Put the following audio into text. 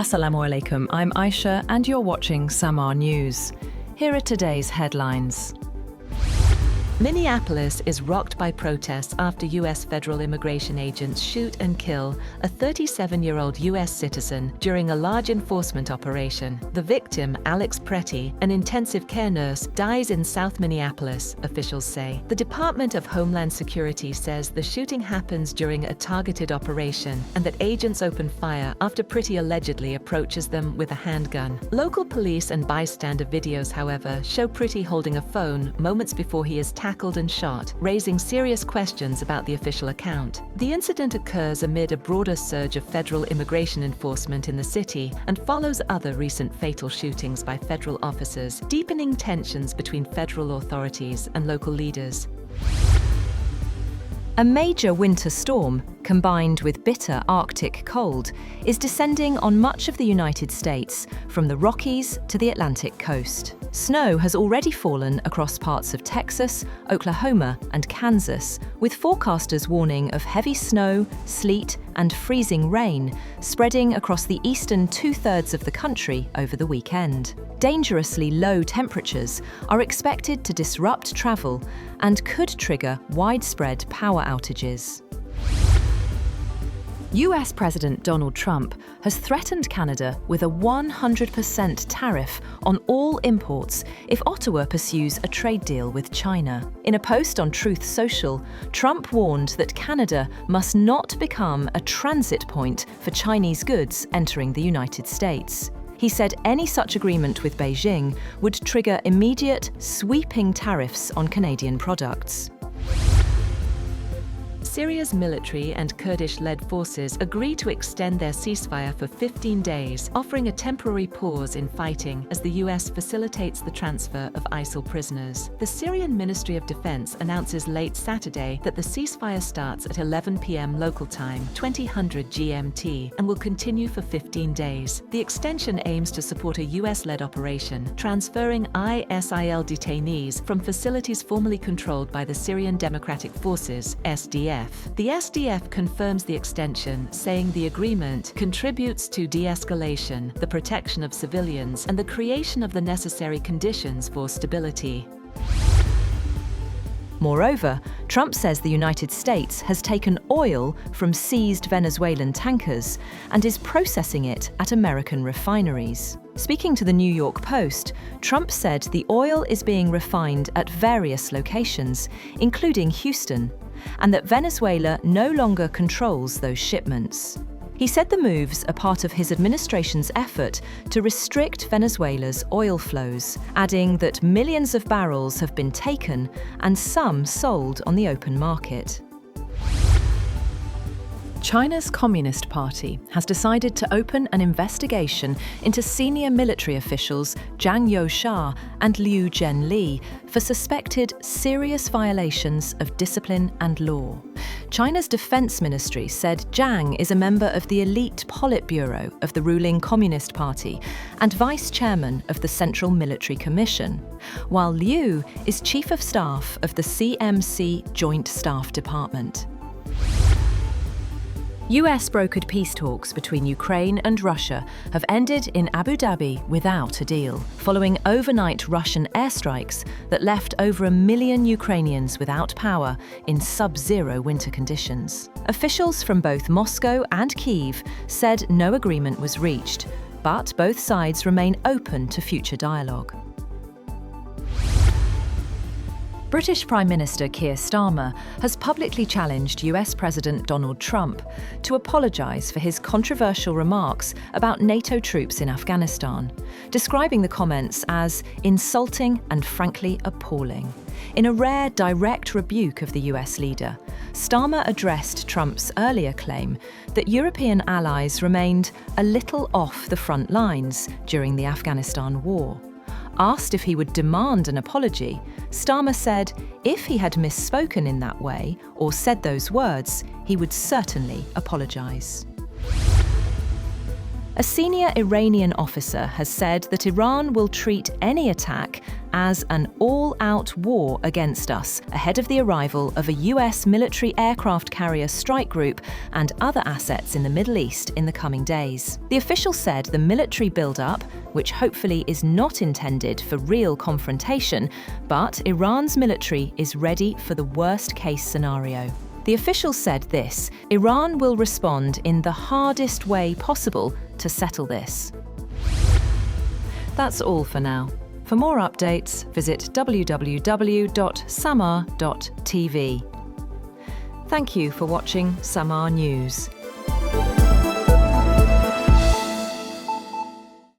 Assalamu alaikum, I'm Aisha and you're watching Samaa News. Here are today's headlines. Minneapolis is rocked by protests after U.S. federal immigration agents shoot and kill a 37-year-old U.S. citizen during a large enforcement operation. The victim, Alex Pretti, an intensive care nurse, dies in South Minneapolis, officials say. The Department of Homeland Security says the shooting happens during a targeted operation and that agents open fire after Pretti allegedly approaches them with a handgun. Local police and bystander videos, however, show Pretti holding a phone moments before he is tackled and shot, raising serious questions about the official account. The incident occurs amid a broader surge of federal immigration enforcement in the city and follows other recent fatal shootings by federal officers, deepening tensions between federal authorities and local leaders. A major winter storm, combined with bitter Arctic cold, is descending on much of the United States, from the Rockies to the Atlantic coast. Snow has already fallen across parts of Texas, Oklahoma, and Kansas, with forecasters warning of heavy snow, sleet, and freezing rain spreading across the eastern two-thirds of the country over the weekend. Dangerously low temperatures are expected to disrupt travel and could trigger widespread power outages. US President Donald Trump has threatened Canada with a 100% tariff on all imports if Ottawa pursues a trade deal with China. In a post on Truth Social, Trump warned that Canada must not become a transit point for Chinese goods entering the United States. He said any such agreement with Beijing would trigger immediate, sweeping tariffs on Canadian products. Syria's military and Kurdish-led forces agree to extend their ceasefire for 15 days, offering a temporary pause in fighting as the US facilitates the transfer of ISIL prisoners. The Syrian Ministry of Defense announces late Saturday that the ceasefire starts at 11 p.m. local time, 2000 GMT, and will continue for 15 days. The extension aims to support a US-led operation, transferring ISIL detainees from facilities formerly controlled by the Syrian Democratic Forces, SDF. The SDF confirms the extension, saying the agreement contributes to de-escalation, the protection of civilians, and the creation of the necessary conditions for stability. Moreover, Trump says the United States has taken oil from seized Venezuelan tankers and is processing it at American refineries. Speaking to the New York Post, Trump said the oil is being refined at various locations, including Houston, and that Venezuela no longer controls those shipments. He said the moves are part of his administration's effort to restrict Venezuela's oil flows, adding that millions of barrels have been taken and some sold on the open market. China's Communist Party has decided to open an investigation into senior military officials Zhang Youxia and Liu Zhenli for suspected serious violations of discipline and law. China's Defense Ministry said Zhang is a member of the elite Politburo of the ruling Communist Party and vice chairman of the Central Military Commission, while Liu is chief of staff of the CMC Joint Staff Department. US-brokered peace talks between Ukraine and Russia have ended in Abu Dhabi without a deal, following overnight Russian airstrikes that left over 1 million Ukrainians without power in sub-zero winter conditions. Officials from both Moscow and Kyiv said no agreement was reached, but both sides remain open to future dialogue. British Prime Minister Keir Starmer has publicly challenged US President Donald Trump to apologise for his controversial remarks about NATO troops in Afghanistan, describing the comments as insulting and frankly appalling. In a rare direct rebuke of the US leader, Starmer addressed Trump's earlier claim that European allies remained a little off the front lines during the Afghanistan war. Asked if he would demand an apology, Starmer said if he had misspoken in that way or said those words, he would certainly apologise. A senior Iranian officer has said that Iran will treat any attack as an all-out war against us, ahead of the arrival of a US military aircraft carrier strike group and other assets in the Middle East in the coming days. The official said the military build-up, which hopefully is not intended for real confrontation, but Iran's military is ready for the worst-case scenario. The official said this: Iran will respond in the hardest way possible to settle this. That's all for now. For more updates, visit www.samaa.tv. Thank you for watching Samaa News.